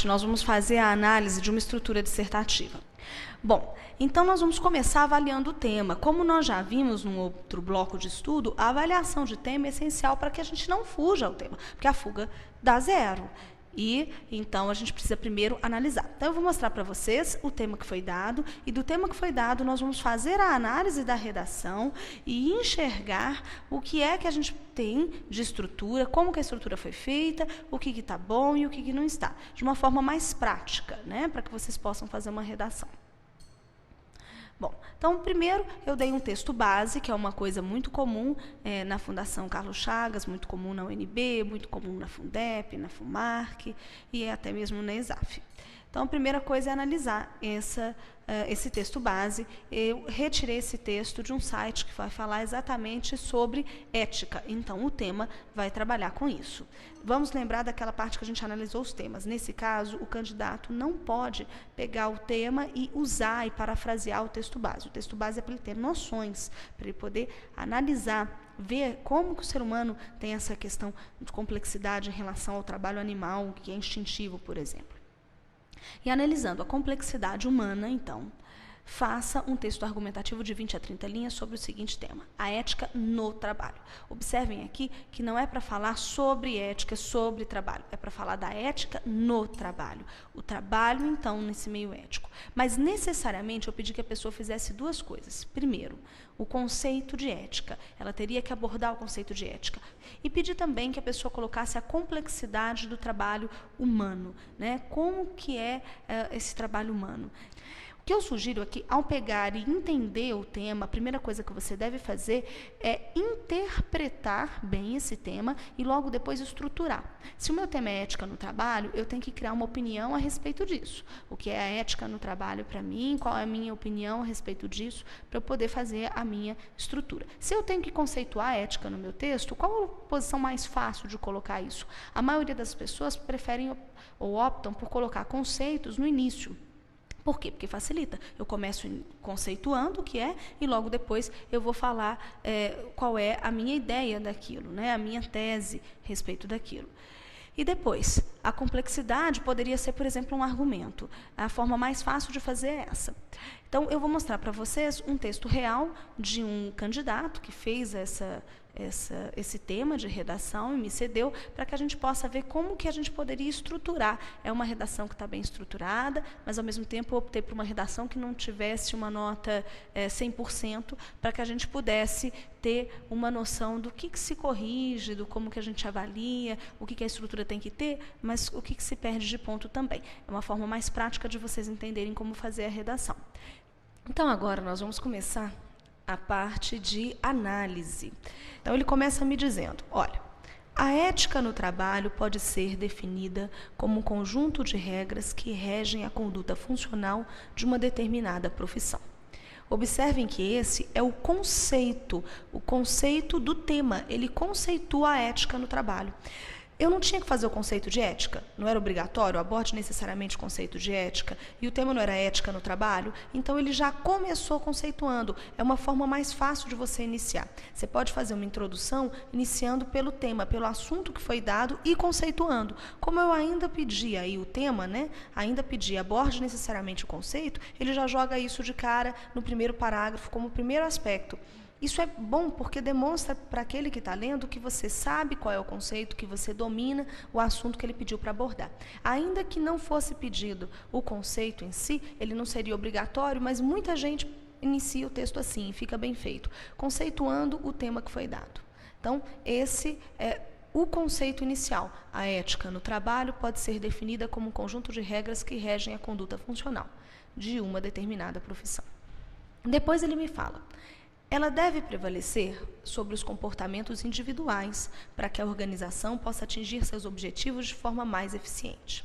Nós vamos fazer a análise de uma estrutura dissertativa. Bom, então nós vamos começar avaliando o tema. Como nós já vimos num outro bloco de estudo, a avaliação de tema é essencial para que a gente não fuja ao tema, porque a fuga dá zero. E, então, a gente precisa primeiro analisar. Então, eu vou mostrar para vocês o tema que foi dado, e do tema que foi dado, nós vamos fazer a análise da redação e enxergar o que é que a gente tem de estrutura, como que a estrutura foi feita, o que está bom e o que não está, de uma forma mais prática, né, para que vocês possam fazer uma redação. Bom, então, primeiro, eu dei um texto base, que é uma coisa muito comum na Fundação Carlos Chagas, muito comum na UNB, muito comum na Fundep, na FUMARC e até mesmo na ESAF. Então, a primeira coisa é analisar esse texto base. Eu retirei esse texto de um site que vai falar exatamente sobre ética. Então, o tema vai trabalhar com isso. Vamos lembrar daquela parte que a gente analisou os temas. Nesse caso, o candidato não pode pegar o tema e usar e parafrasear o texto base. O texto base é para ele ter noções, para ele poder analisar, ver como que o ser humano tem essa questão de complexidade em relação ao trabalho animal, que é instintivo, por exemplo. E analisando a complexidade humana, então, faça um texto argumentativo de 20 a 30 linhas sobre o seguinte tema: a ética no trabalho. Observem aqui que não é para falar sobre ética, sobre trabalho, é para falar da ética no trabalho. O trabalho, então, nesse meio ético. Mas, necessariamente, eu pedi que a pessoa fizesse duas coisas. Primeiro, o conceito de ética. Ela teria que abordar o conceito de ética. E pedi também que a pessoa colocasse a complexidade do trabalho humano, né? Como que é esse trabalho humano. O que eu sugiro aqui, ao pegar e entender o tema, a primeira coisa que você deve fazer é interpretar bem esse tema e logo depois estruturar. Se o meu tema é ética no trabalho, eu tenho que criar uma opinião a respeito disso. O que é a ética no trabalho para mim, qual é a minha opinião a respeito disso, para eu poder fazer a minha estrutura. Se eu tenho que conceituar a ética no meu texto, qual a posição mais fácil de colocar isso? A maioria das pessoas preferem ou optam por colocar conceitos no início. Por quê? Porque facilita. Eu começo conceituando o que é e logo depois eu vou falar qual é a minha ideia daquilo, né? A minha tese a respeito daquilo. E depois, a complexidade poderia ser, por exemplo, um argumento. A forma mais fácil de fazer é essa. Então, eu vou mostrar para vocês um texto real de um candidato que fez esse tema de redação e me cedeu para que a gente possa ver como que a gente poderia estruturar. É uma redação que está bem estruturada, mas, ao mesmo tempo, eu optei por uma redação que não tivesse uma nota 100%, para que a gente pudesse ter uma noção do que se corrige, do como que a gente avalia, o que a estrutura tem que ter, mas o que se perde de ponto também. É uma forma mais prática de vocês entenderem como fazer a redação. Então, agora, nós vamos começar a parte de análise. Então, ele começa me dizendo, olha, a ética no trabalho pode ser definida como um conjunto de regras que regem a conduta funcional de uma determinada profissão. Observem que esse é o conceito do tema. Ele conceitua a ética no trabalho. Eu não tinha que fazer o conceito de ética, não era obrigatório, aborde necessariamente o conceito de ética, e o tema não era ética no trabalho, então ele já começou conceituando. É uma forma mais fácil de você iniciar. Você pode fazer uma introdução iniciando pelo tema, pelo assunto que foi dado e conceituando. Como eu ainda pedi aí o tema, né? Ainda pedi aborde necessariamente o conceito, ele já joga isso de cara no primeiro parágrafo como primeiro aspecto. Isso é bom porque demonstra para aquele que está lendo que você sabe qual é o conceito, que você domina o assunto que ele pediu para abordar. Ainda que não fosse pedido o conceito em si, ele não seria obrigatório, mas muita gente inicia o texto assim, fica bem feito, conceituando o tema que foi dado. Então, esse é o conceito inicial. A ética no trabalho pode ser definida como um conjunto de regras que regem a conduta funcional de uma determinada profissão. Depois ele me fala: ela deve prevalecer sobre os comportamentos individuais para que a organização possa atingir seus objetivos de forma mais eficiente.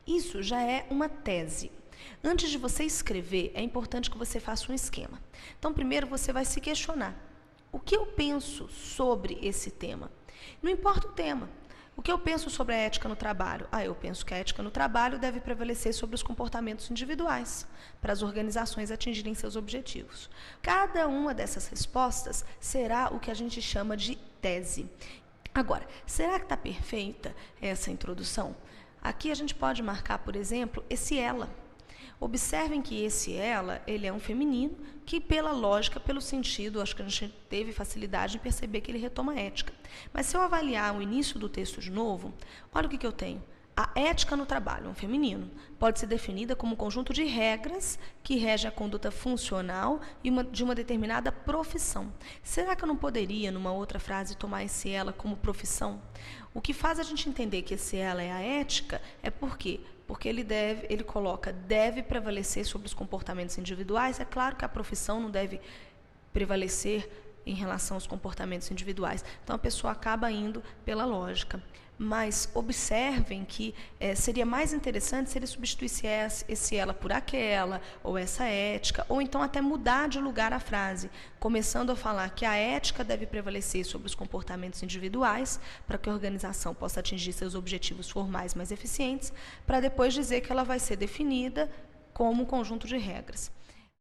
Isso já é uma tese. Antes de você escrever, é importante que você faça um esquema. Então, primeiro você vai se questionar: o que eu penso sobre esse tema? Não importa o tema. O que eu penso sobre a ética no trabalho? Eu penso que a ética no trabalho deve prevalecer sobre os comportamentos individuais, para as organizações atingirem seus objetivos. Cada uma dessas respostas será o que a gente chama de tese. Agora, será que está perfeita essa introdução? Aqui a gente pode marcar, por exemplo, esse ela. Observem que esse ela, ele é um feminino, que pela lógica, pelo sentido, acho que a gente teve facilidade em perceber que ele retoma a ética. Mas se eu avaliar o início do texto de novo, olha o que eu tenho. A ética no trabalho, um feminino, pode ser definida como um conjunto de regras que rege a conduta funcional de uma determinada profissão. Será que eu não poderia, numa outra frase, tomar esse ela como profissão? O que faz a gente entender que esse ela é a ética é porque ele coloca deve prevalecer sobre os comportamentos individuais. É claro que a profissão não deve prevalecer em relação aos comportamentos individuais. Então, a pessoa acaba indo pela lógica. Mas observem que seria mais interessante se ele substituísse esse ela por aquela, ou essa ética, ou então até mudar de lugar a frase, começando a falar que a ética deve prevalecer sobre os comportamentos individuais, para que a organização possa atingir seus objetivos formais mais eficientes, para depois dizer que ela vai ser definida como um conjunto de regras.